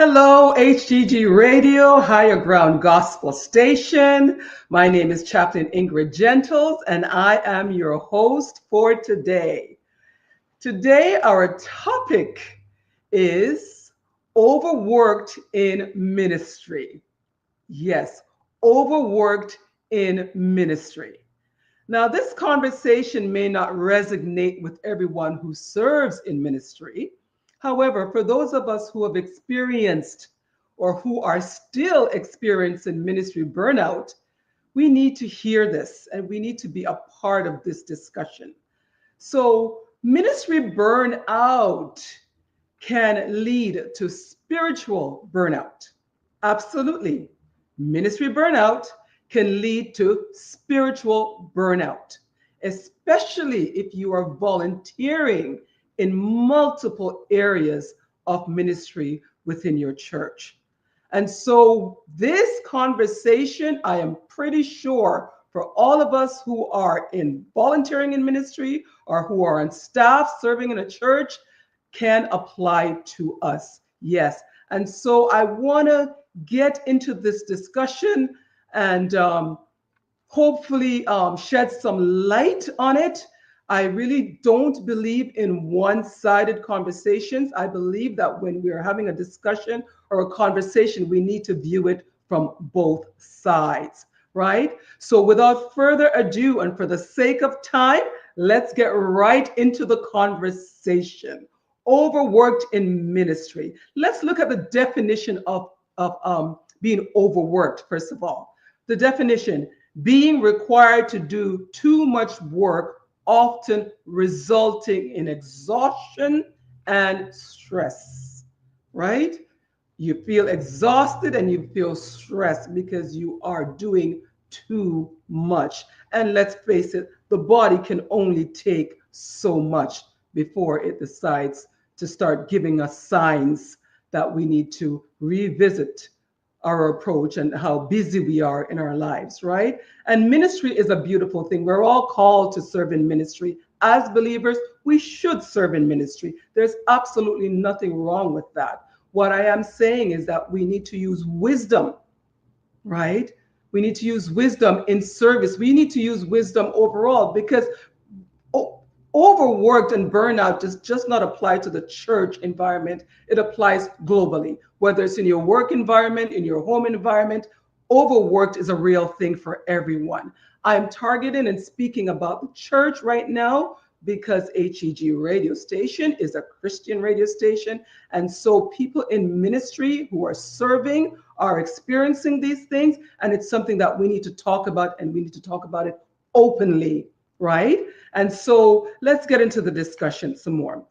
Hello, HGG Radio, Higher Ground Gospel Station. My name is Chaplain Ingrid Gentles, and I am your host for today. Today, our topic is overworked in ministry. Yes, overworked in ministry. Now, this conversation may not resonate with everyone who serves in ministry. However, for those of us who have experienced or who are still experiencing ministry burnout, we need to hear this and we need to be a part of this discussion. So, ministry burnout can lead to spiritual burnout. Absolutely. Ministry burnout can lead to spiritual burnout, especially if you are volunteering in multiple areas of ministry within your church. And so, this conversation, I am pretty sure for all of us who are in volunteering in ministry or who are on staff serving in a church, can apply to us. Yes. And so, I want to get into this discussion and hopefully shed some light on it. I really don't believe in one-sided conversations. I believe that when we are having a discussion or a conversation, we need to view it from both sides, right? So without further ado, and for the sake of time, let's get right into the conversation. Overworked in ministry. Let's look at the definition of being overworked, first of all. The definition: being required to do too much work, often resulting in exhaustion and stress, right? You feel exhausted and you feel stressed because you are doing too much. And let's face it, the body can only take so much before it decides to start giving us signs that we need to revisit our approach and how busy we are in our lives, right? And ministry is a beautiful thing. We're all called to serve in ministry. As believers, we should serve in ministry. There's absolutely nothing wrong with that. What I am saying is that we need to use wisdom, right? We need to use wisdom in service. We need to use wisdom overall, because overworked and burnout does just not apply to the church environment. It applies globally, whether it's in your work environment, in your home environment. Overworked is a real thing for everyone. I'm targeting and speaking about the church right now because HEG radio station is a Christian radio station. And so people in ministry who are serving are experiencing these things. And it's something that we need to talk about, and we need to talk about it openly, right? And so let's get into the discussion some more.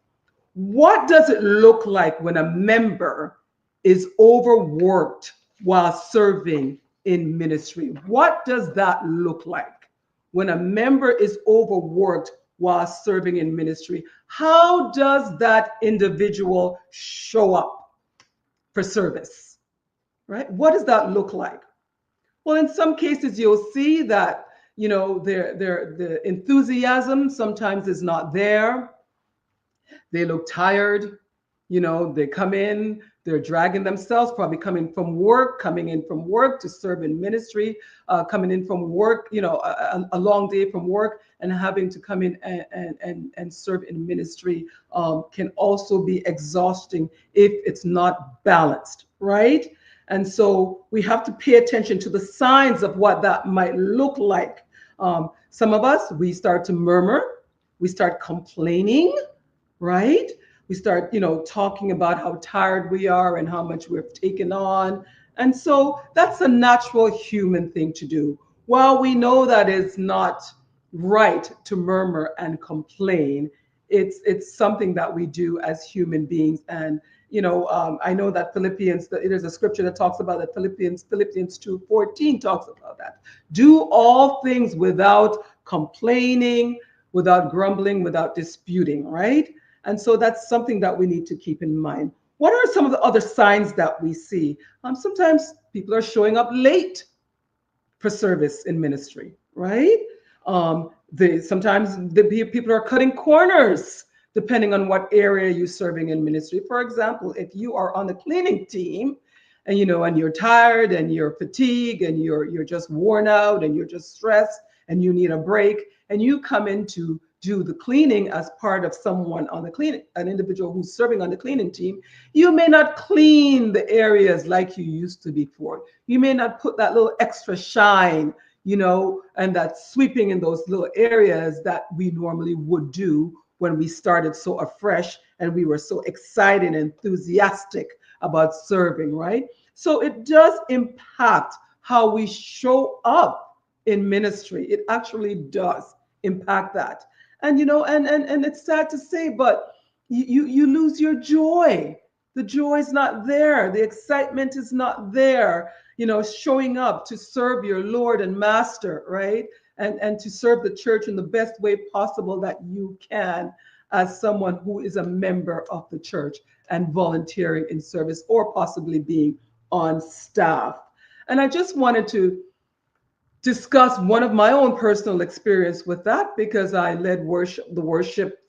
What does it look like when a member is overworked while serving in ministry? What does that look like when a member is overworked while serving in ministry? How does that individual show up for service, right? What does that look like? Well, in some cases, you'll see that the enthusiasm sometimes is not there. They look tired. They come in, they're dragging themselves, probably coming in from work to serve in ministry, coming in from work, a long day from work, and having to come in and serve in ministry can also be exhausting if it's not balanced, right? And so we have to pay attention to the signs of what that might look like. Some of us, we start to murmur, we start complaining, right? We start, talking about how tired we are and how much we've taken on. And so that's a natural human thing to do. While we know that it's not right to murmur and complain, it's something that we do as human beings. And I know that there's a scripture that talks about that. Philippians 2:14 talks about that. Do all things without complaining, without grumbling, without disputing, right? And so that's something that we need to keep in mind. What are some of the other signs that we see? Sometimes people are showing up late for service in ministry, right? Sometimes the people are cutting corners depending on what area you're serving in ministry. For example, if you are on the cleaning team and and you're tired and you're fatigued and you're just worn out and you're just stressed and you need a break and you come in to do the cleaning as part of someone on the cleaning, an individual who's serving on the cleaning team, you may not clean the areas like you used to before. You may not put that little extra shine, and that sweeping in those little areas that we normally would do when we started so afresh and we were so excited and enthusiastic about serving, right? So it does impact how we show up in ministry. It actually does impact that. And and it's sad to say, but you lose your joy. The joy is not there. The excitement is not there. Showing up to serve your Lord and Master, right? And to serve the church in the best way possible that you can as someone who is a member of the church and volunteering in service or possibly being on staff. And I just wanted to discuss one of my own personal experience with that because I led worship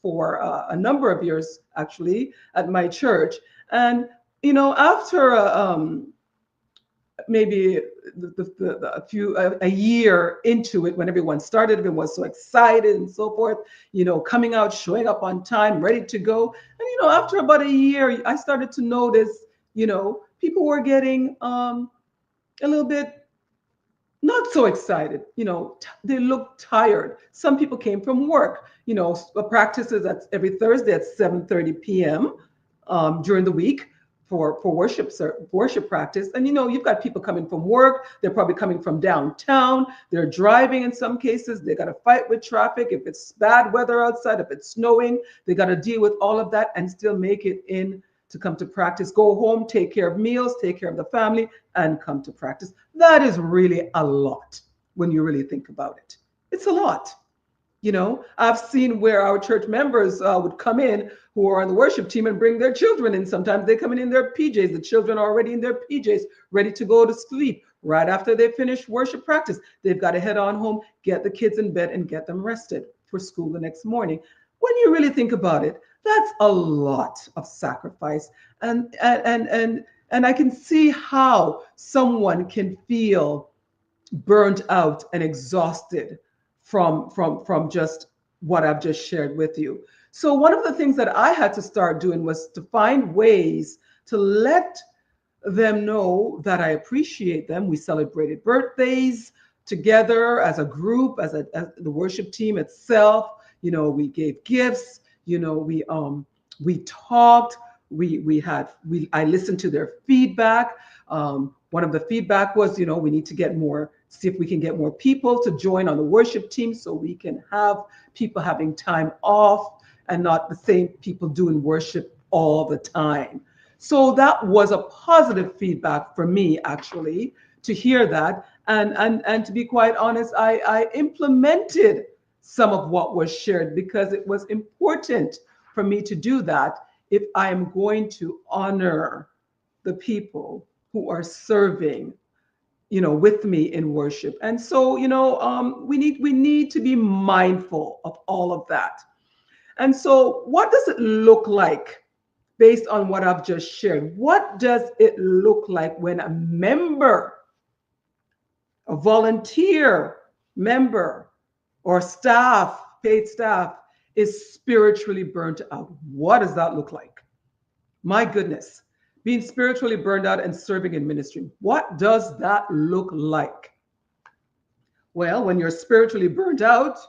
for a number of years actually at my church. And after maybe a year into it, when everyone started, everyone was so excited and so forth, coming out, showing up on time, ready to go. And after about a year, I started to notice, people were getting a little bit not so excited. They looked tired. Some people came from work. Practices at every Thursday at 7:30 p.m. During the week for worship practice. And you've got people coming from work. They're probably coming from downtown. They're driving in some cases. They got to fight with traffic. If it's bad weather outside, if it's snowing, they got to deal with all of that and still make it in to come to practice, go home, take care of meals, take care of the family, and come to practice. That is really a lot when you really think about it. It's a lot. I've seen where our church members would come in who are on the worship team and bring their children in. Sometimes they come in their PJs. The children are already in their PJs, ready to go to sleep. Right after they finish worship practice, they've got to head on home, get the kids in bed, and get them rested for school the next morning. When you really think about it, that's a lot of sacrifice. And I can see how someone can feel burnt out and exhausted from just what I've just shared with you. So one of the things that I had to start doing was to find ways to let them know that I appreciate them. We celebrated birthdays together as a group, as the worship team itself. We gave gifts. We talked. I listened to their feedback. One of the feedback was, we need to see if we can get more people to join on the worship team so we can have people having time off and not the same people doing worship all the time. So that was a positive feedback for me, actually, to hear that. And to be quite honest, I implemented some of what was shared because it was important for me to do that if I am going to honor the people who are serving, with me in worship. And so, we need to be mindful of all of that. And so what does it look like based on what I've just shared? What does it look like when a member, a volunteer member, or staff, paid staff, is spiritually burnt out? What does that look like? My goodness, being spiritually burned out and serving in ministry. What does that look like? Well, when you're spiritually burned out,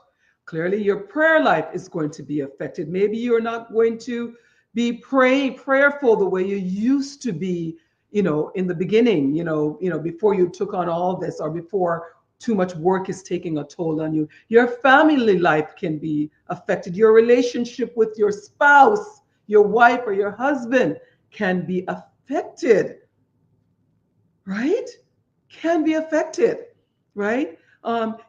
clearly your prayer life is going to be affected. Maybe you're not going to be prayerful the way you used to be, in the beginning, before you took on all this or before too much work is taking a toll on you. Your family life can be affected. Your relationship with your spouse, your wife or your husband can be affected, right? Can be affected, right?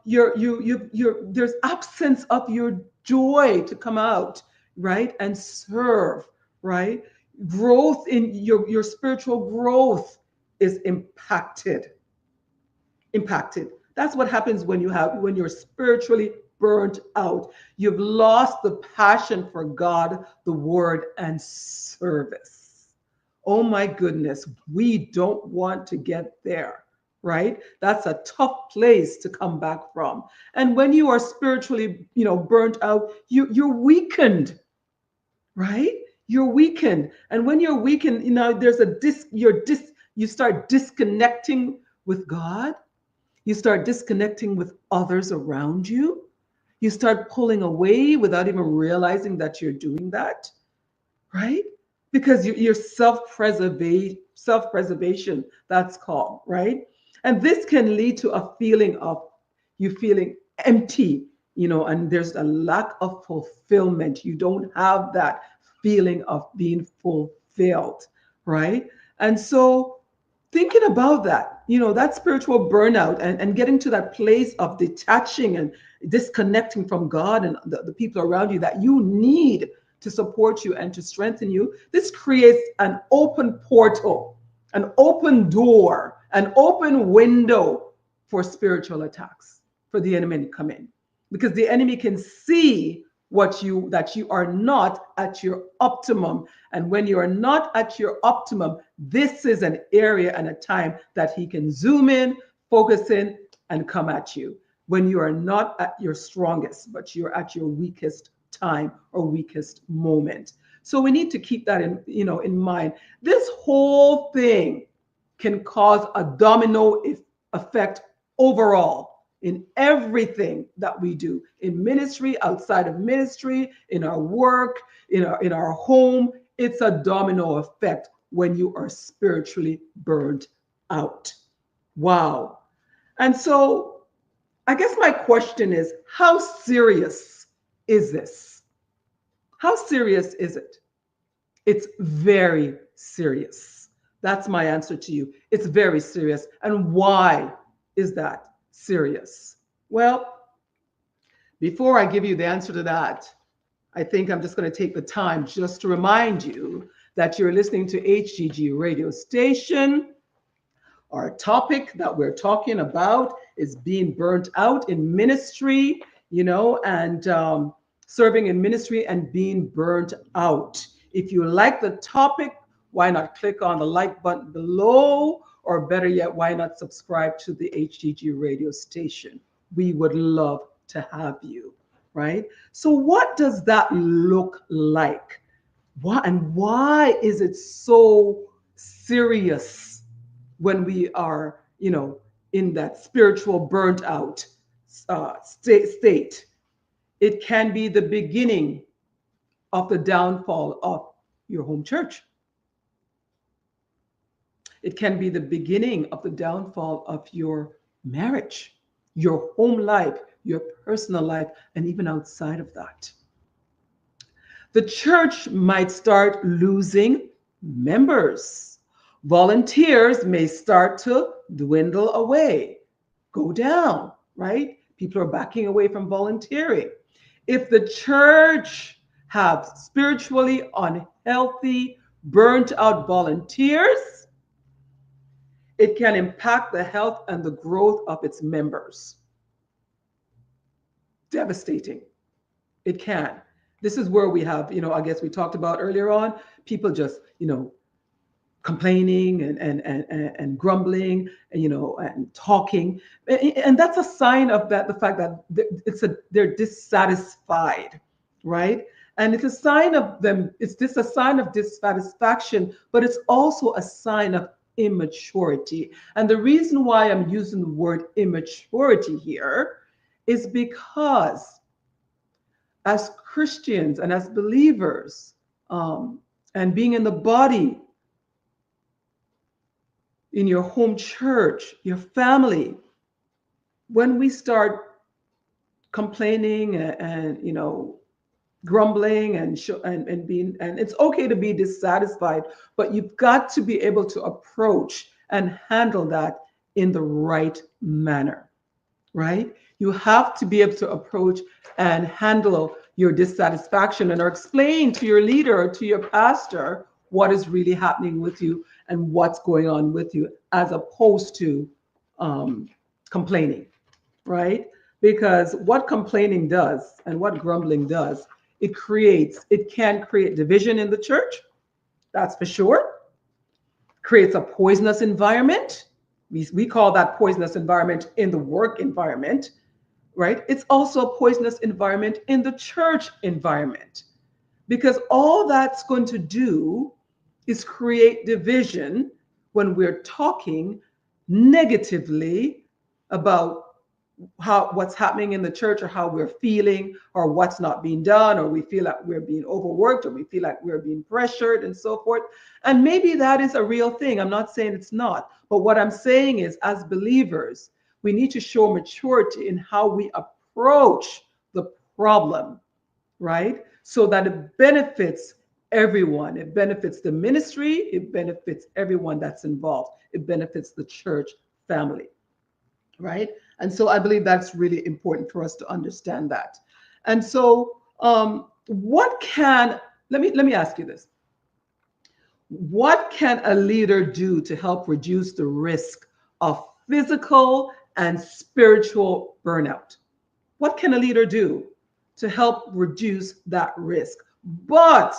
There's absence of your joy to come out, right? And serve, right? Growth in your spiritual growth is impacted. That's what happens when you're spiritually burnt out. You've lost the passion for God, the word, and service. Oh my goodness, we don't want to get there, right? That's a tough place to come back from. And when you are spiritually, burnt out, you're weakened, right? You're weakened. And when you're weakened, there's you start disconnecting with God. You start disconnecting with others around you. You start pulling away without even realizing that you're doing that, right? Because you're self-preservation, that's called, right? And this can lead to a feeling of you feeling empty, and there's a lack of fulfillment. You don't have that feeling of being fulfilled, right? And so thinking about that, that spiritual burnout and getting to that place of detaching and disconnecting from God and the people around you that you need to support you and to strengthen you, this creates an open portal, an open door, an open window for spiritual attacks, for the enemy to come in. Because the enemy can see that you are not at your optimum. And when you are not at your optimum, this is an area and a time that he can zoom in, focus in, and come at you. When you are not at your strongest, but you're at your weakest time or weakest moment. So we need to keep that in mind. This whole thing can cause a domino effect overall in everything that we do, in ministry, outside of ministry, in our work, in our home. It's a domino effect when you are spiritually burned out. Wow. And so I guess my question is, how serious is this? How serious is it? It's very serious. That's my answer to you. It's very serious. And why is that serious? Well, before I give you the answer to that, I think I'm just going to take the time just to remind you that you're listening to HGG radio station. Our topic that we're talking about is being burnt out in ministry, and serving in ministry and being burnt out. If you like the topic, why not click on the like button below? Or better yet, why not subscribe to the HGG radio station? We would love to have you, right? So what does that look like? Why is it so serious when we are, in that spiritual burnt out state? It can be the beginning of the downfall of your home church. It can be the beginning of the downfall of your marriage, your home life, your personal life, and even outside of that. The church might start losing members. Volunteers may start to dwindle away, go down, right? People are backing away from volunteering. If the church have spiritually unhealthy, burnt out volunteers, it can impact the health and the growth of its members. Devastating. It can. This is where we have, I guess we talked about earlier on, people just, complaining and grumbling, and talking. And that's a sign of the fact that they're dissatisfied, right? And it's a sign of them, a sign of dissatisfaction, but it's also a sign of immaturity. And the reason why I'm using the word immaturity here is because as Christians and as believers, and being in the body, in your home church, your family, when we start complaining and grumbling and being, and it's okay to be dissatisfied, but you've got to be able to approach and handle that in the right manner, right? You have to be able to approach and handle your dissatisfaction and or explain to your leader or to your pastor what is really happening with you and what's going on with you, as opposed to complaining, right? Because what complaining does and what grumbling does, it can create division in the church, that's for sure. Creates a poisonous environment. We call that poisonous environment in the work environment, right? It's also a poisonous environment in the church environment, because all that's going to do is create division when we're talking negatively about what's happening in the church, or how we're feeling, or what's not being done, or we feel like we're being overworked, or we feel like we're being pressured, and so forth. And maybe that is a real thing. I'm not saying it's not. But what I'm saying is, as believers, we need to show maturity in how we approach the problem, right? So that it benefits everyone. It benefits the ministry. It benefits everyone that's involved. It benefits the church family, right? And so I believe that's really important for us to understand that. And so, let me ask you this. What can a leader do to help reduce the risk of physical and spiritual burnout? What can a leader do to help reduce that risk? But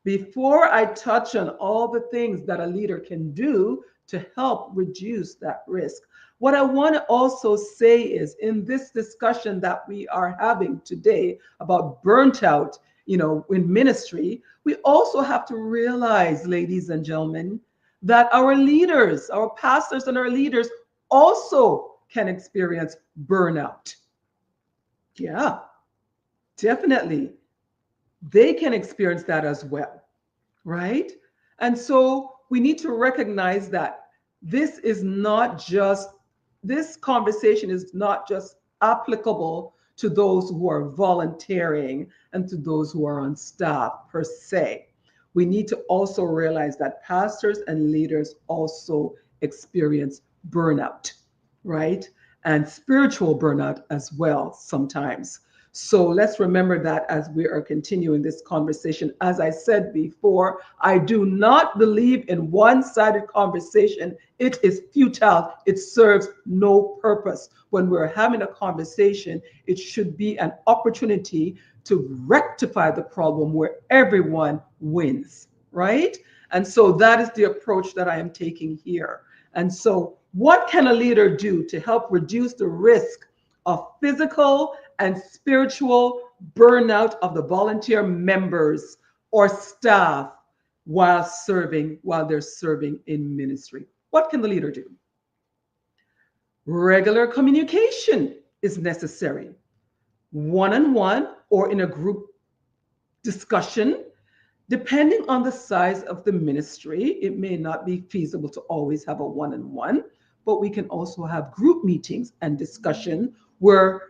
before I touch on all the things that a leader can do to help reduce that risk, what I want to also say is, in this discussion that we are having today about burnt out, in ministry, we also have to realize, ladies and gentlemen, that our leaders, our pastors and our leaders also can experience burnout. Yeah, definitely. They can experience that as well, right? And so we need to recognize that this conversation is not just applicable to those who are volunteering and to those who are on staff per se. We need to also realize that pastors and leaders also experience burnout, right? And spiritual burnout as well sometimes. So let's remember that as we are continuing this conversation. As I said before, I do not believe in one-sided conversation. It is futile. It serves no purpose. When we're having a conversation, it should be an opportunity to rectify the problem where everyone wins, right? And so that is the approach that I am taking here. And so what can a leader do to help reduce the risk of physical and spiritual burnout of the volunteer members or staff while they're serving in ministry? What can the leader do? Regular communication is necessary, one-on-one or in a group discussion. Depending on the size of the ministry, it may not be feasible to always have a one-on-one, but we can also have group meetings and discussion where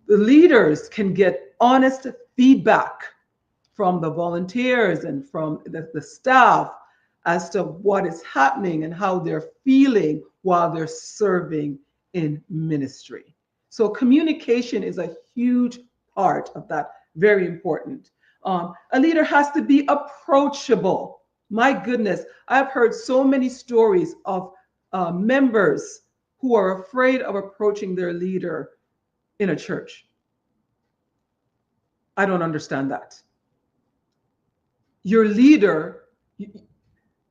the leaders can get honest feedback from the volunteers and from the staff as to what is happening and how they're feeling while they're serving in ministry. So communication is a huge part of that, very important. A leader has to be approachable. My goodness, I've heard so many stories of members who are afraid of approaching their leader in a church. I don't understand that. Your leader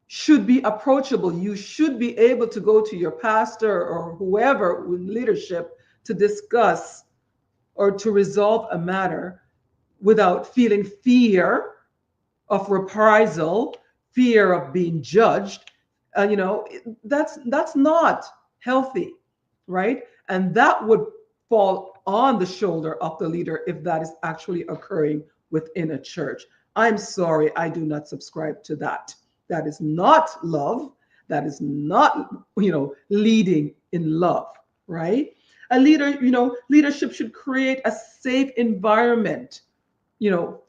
should be approachable. You should be able to go to your pastor or whoever with leadership to discuss or to resolve a matter without feeling fear of reprisal, fear of being judged. That's not healthy, right? And that would fall on the shoulder of the leader if that is actually occurring within a church. I'm sorry, I do not subscribe to that. That is not love. That is not, leading in love, right? A leader, leadership should create a safe environment,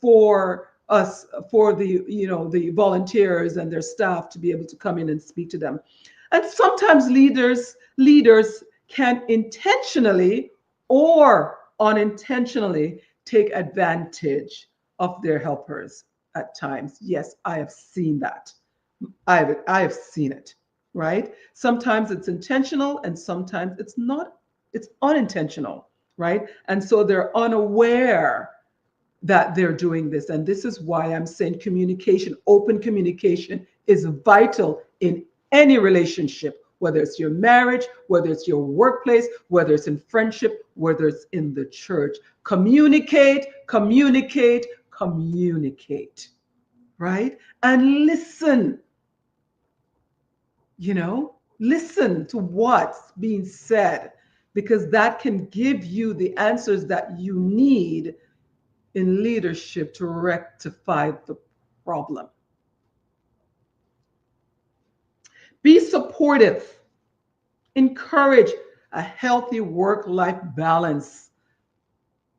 for us, for the volunteers and their staff to be able to come in and speak to them. And sometimes leaders can intentionally or unintentionally take advantage of their helpers at times. Yes, I have seen that. I have seen it, right? Sometimes it's intentional and sometimes it's not, it's unintentional, right? And so they're unaware that they're doing this. And this is why I'm saying communication, open communication is vital in any relationship, whether it's your marriage, whether it's your workplace, whether it's in friendship, whether it's in the church. Communicate, communicate, communicate, right? And listen, listen to what's being said, because that can give you the answers that you need in leadership to rectify the problem. Be supportive. Encourage a healthy work-life balance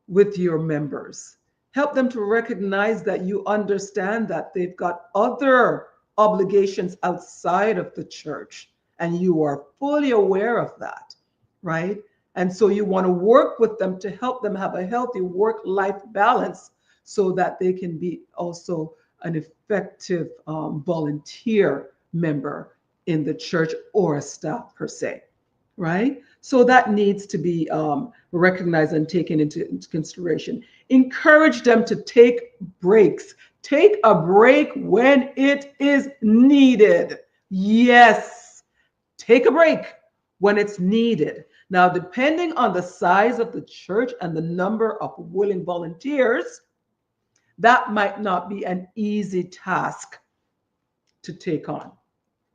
with your members. Help them to recognize that you understand that they've got other obligations outside of the church, and you are fully aware of that, right? And so you want to work with them to help them have a healthy work-life balance so that they can be also an effective volunteer member in the church or a staff per se, right? So that needs to be recognized and taken into consideration. Encourage them to take breaks. Take a break when it is needed. Yes, take a break when it's needed. Now, depending on the size of the church and the number of willing volunteers, that might not be an easy task to take on,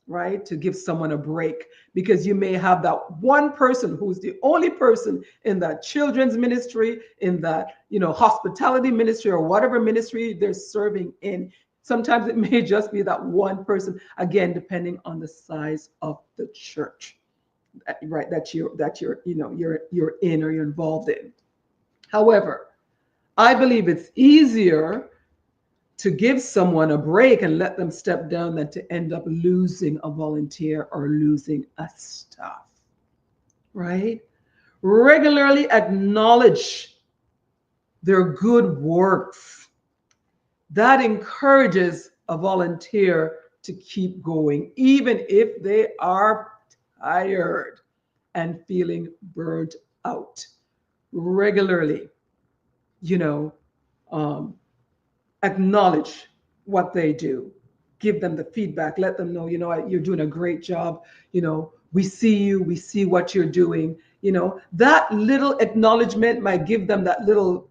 right? To give someone a break, because you may have that one person who's the only person in that children's ministry, in that, hospitality ministry, or whatever ministry they're serving in. Sometimes it may just be that one person, again, depending on the size of the church, right? That you're in or you're involved in. However, I believe it's easier to give someone a break and let them step down than to end up losing a volunteer or losing a staff, right? Regularly acknowledge their good works. That encourages a volunteer to keep going, even if they are tired and feeling burnt out. Regularly, acknowledge what they do, give them the feedback, let them know, you're doing a great job, we see you, we see what you're doing. That little acknowledgement might give them that little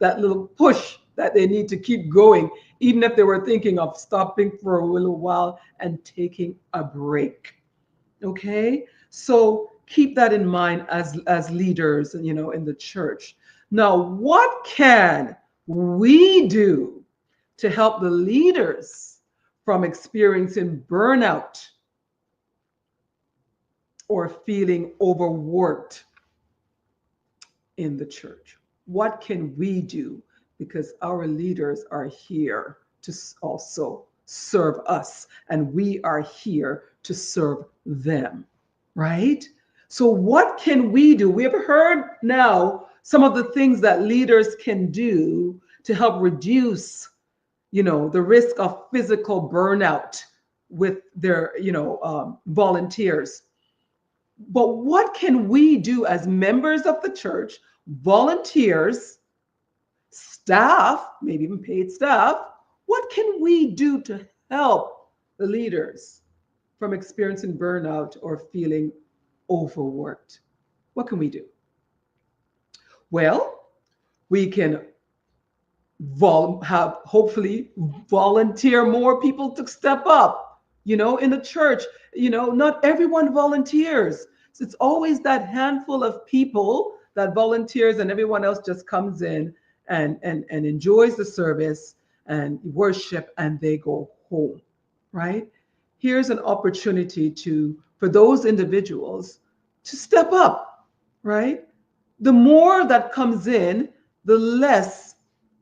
that little push that they need to keep going, even if they were thinking of stopping for a little while and taking a break. Okay, so keep that in mind as leaders, in the church. Now, what can we do to help the leaders from experiencing burnout or feeling overworked in the church? What can we do? Because our leaders are here to also serve us, and we are here to serve them, right? So what can we do? We have heard now some of the things that leaders can do to help reduce, the risk of physical burnout with their, volunteers. But what can we do as members of the church, volunteers, staff, maybe even paid staff? What can we do to help the leaders from experiencing burnout or feeling overworked? What can we do? Well, we can hopefully volunteer more people to step up, in the church. Not everyone volunteers. So it's always that handful of people that volunteers, and everyone else just comes in and enjoys the service and worship, and they go home, right? Here's an opportunity for those individuals to step up, right? The more that comes in, the less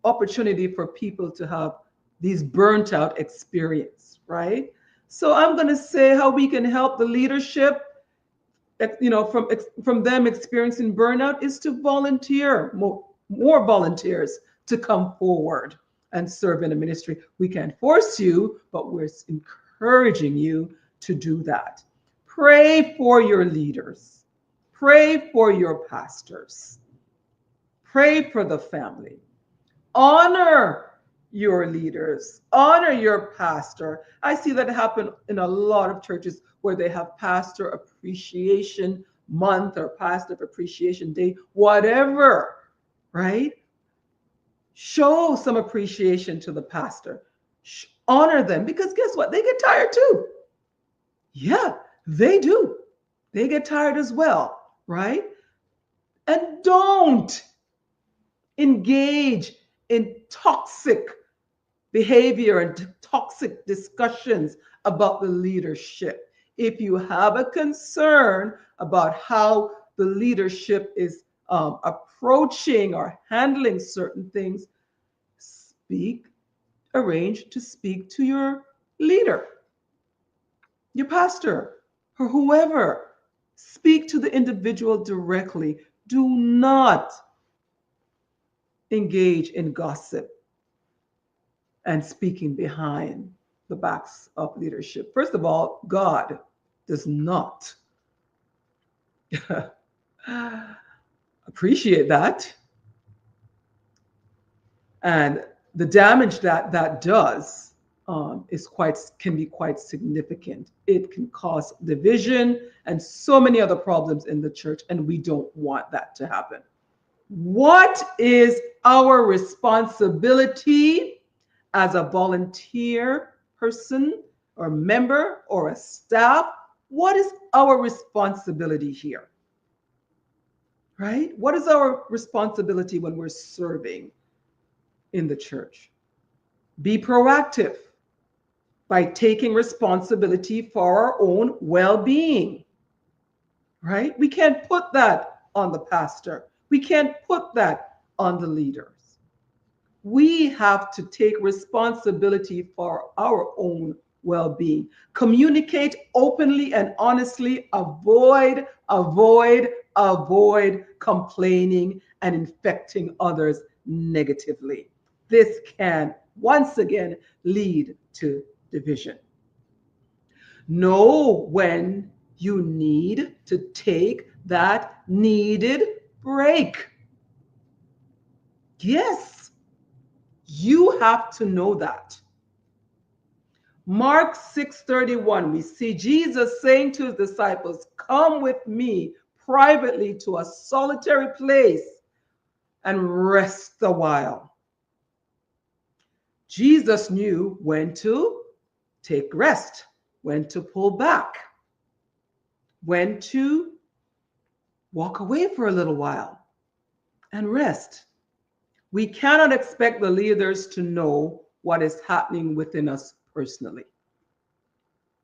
opportunity for people to have these burnt out experience, right? So I'm going to say how we can help the leadership, from them experiencing burnout, is to volunteer more volunteers to come forward and serve in a ministry. We can't force you, but we're encouraging you to do that. Pray for your leaders. Pray for your pastors. Pray for the family. Honor your leaders. Honor your pastor. I see that happen in a lot of churches where they have pastor appreciation month or pastor appreciation day, whatever, right? Show some appreciation to the pastor. Honor them, because guess what? They get tired too. Yeah, they do. They get tired as well, right? And don't engage in toxic behavior and toxic discussions about the leadership. If you have a concern about how the leadership is approaching or handling certain things, arrange to speak to your leader, your pastor, or whoever. Speak to the individual directly. Do not engage in gossip and speaking behind the backs of leadership. First of all, God does not appreciate that. And the damage that does can be quite significant. It can cause division and so many other problems in the church, and we don't want that to happen. What is our responsibility as a volunteer person or member or a staff? What is our responsibility here? Right? What is our responsibility when we're serving in the church? Be proactive by taking responsibility for our own well-being. Right? We can't put that on the pastor. We can't put that on the leaders. We have to take responsibility for our own well-being. Communicate openly and honestly. Avoid complaining and infecting others negatively. This can, once again, lead to division. Know when you need to take that needed break. Yes, you have to know that. Mark 6:31, we see Jesus saying to his disciples, "Come with me privately to a solitary place and rest a while." Jesus knew when to take rest, when to pull back, when to walk away for a little while and rest. We cannot expect the leaders to know what is happening within us personally.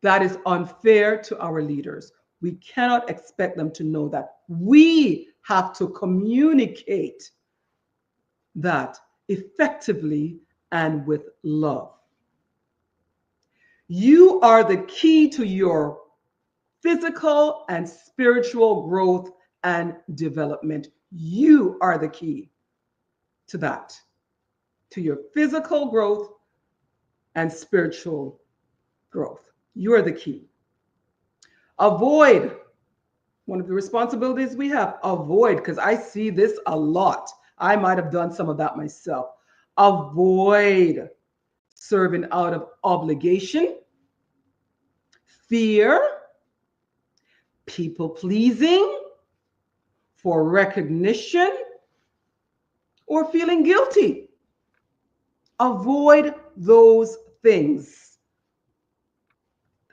That is unfair to our leaders. We cannot expect them to know that. We have to communicate that effectively and with love. You are the key to your physical and spiritual growth and development. You are the key to that, to your physical growth and spiritual growth. You are the key. Avoid, one of the responsibilities we have, avoid, because I see this a lot. I might have done some of that myself. Avoid serving out of obligation, fear, people pleasing, for recognition, or feeling guilty. Avoid those things.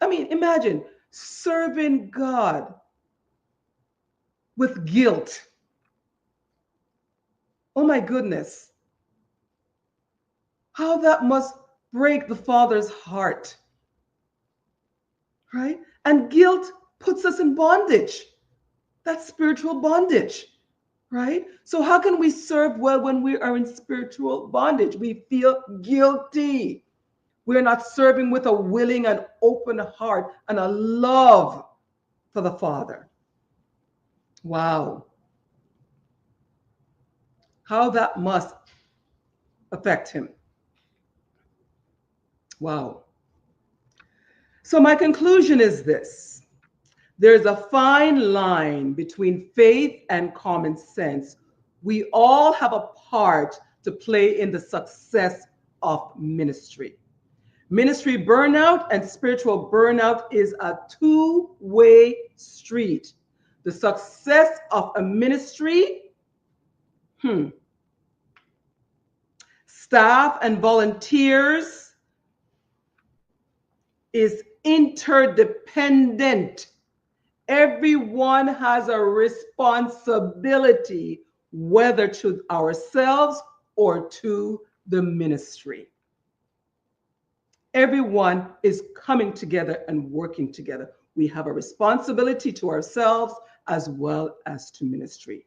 I mean, imagine serving God with guilt. Oh my goodness. How that must break the Father's heart. Right? And guilt puts us in bondage. That's spiritual bondage. Right? So how can we serve well when we are in spiritual bondage? We feel guilty. We're not serving with a willing and open heart and a love for the Father. Wow. How that must affect him. Wow. So my conclusion is this. There's a fine line between faith and common sense We all have a part to play in the success of ministry. Ministry burnout and spiritual burnout is a two-way street. The success of a ministry, staff and volunteers is interdependent. Everyone has a responsibility, whether to ourselves or to the ministry. Everyone is coming together and working together. We have a responsibility to ourselves as well as to ministry.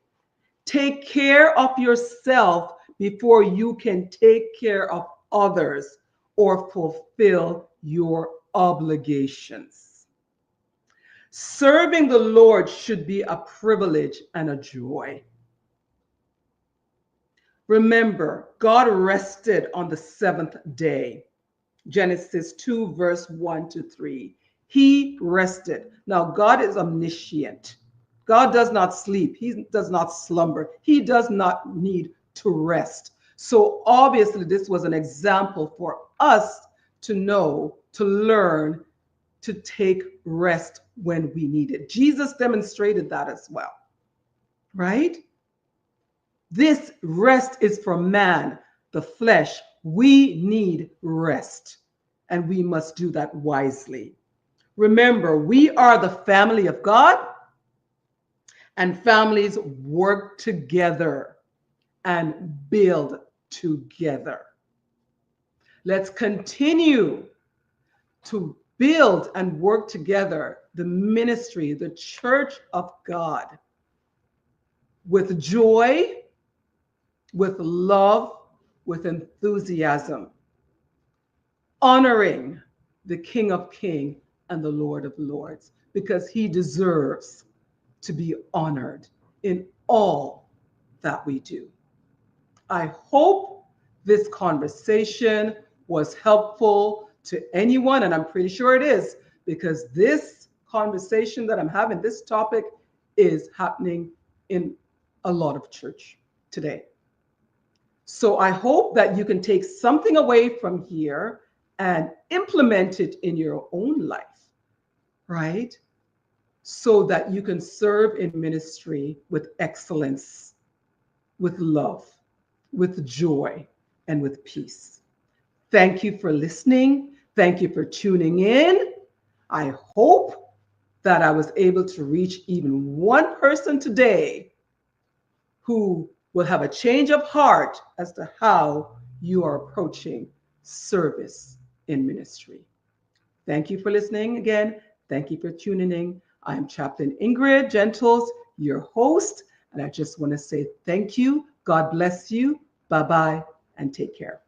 Take care of yourself before you can take care of others or fulfill your obligations. Serving the Lord should be a privilege and a joy. Remember, God rested on the seventh day. Genesis 2, verse 1 to 3. He rested. Now, God is omniscient. God does not sleep. He does not slumber. He does not need to rest. So obviously, this was an example for us to know, to learn, to take rest when we need it. Jesus demonstrated that as well, right? This rest is for man, the flesh. We need rest, and we must do that wisely. Remember, we are the family of God, and families work together and build together. Let's continue to build and work together the ministry, the church of God, with joy, with love, with enthusiasm, honoring the King of Kings and the Lord of Lords, because he deserves to be honored in all that we do. I hope this conversation was helpful to anyone, and I'm pretty sure it is, because this conversation that I'm having, this topic, is happening in a lot of church today. So I hope that you can take something away from here and implement it in your own life, right? So that you can serve in ministry with excellence, with love, with joy, and with peace. Thank you for listening. Thank you for tuning in. I hope that I was able to reach even one person today who will have a change of heart as to how you are approaching service in ministry. Thank you for listening again. Thank you for tuning in. I am Chaplain Ingrid Gentles, your host, and I just want to say thank you. God bless you. Bye-bye, and take care.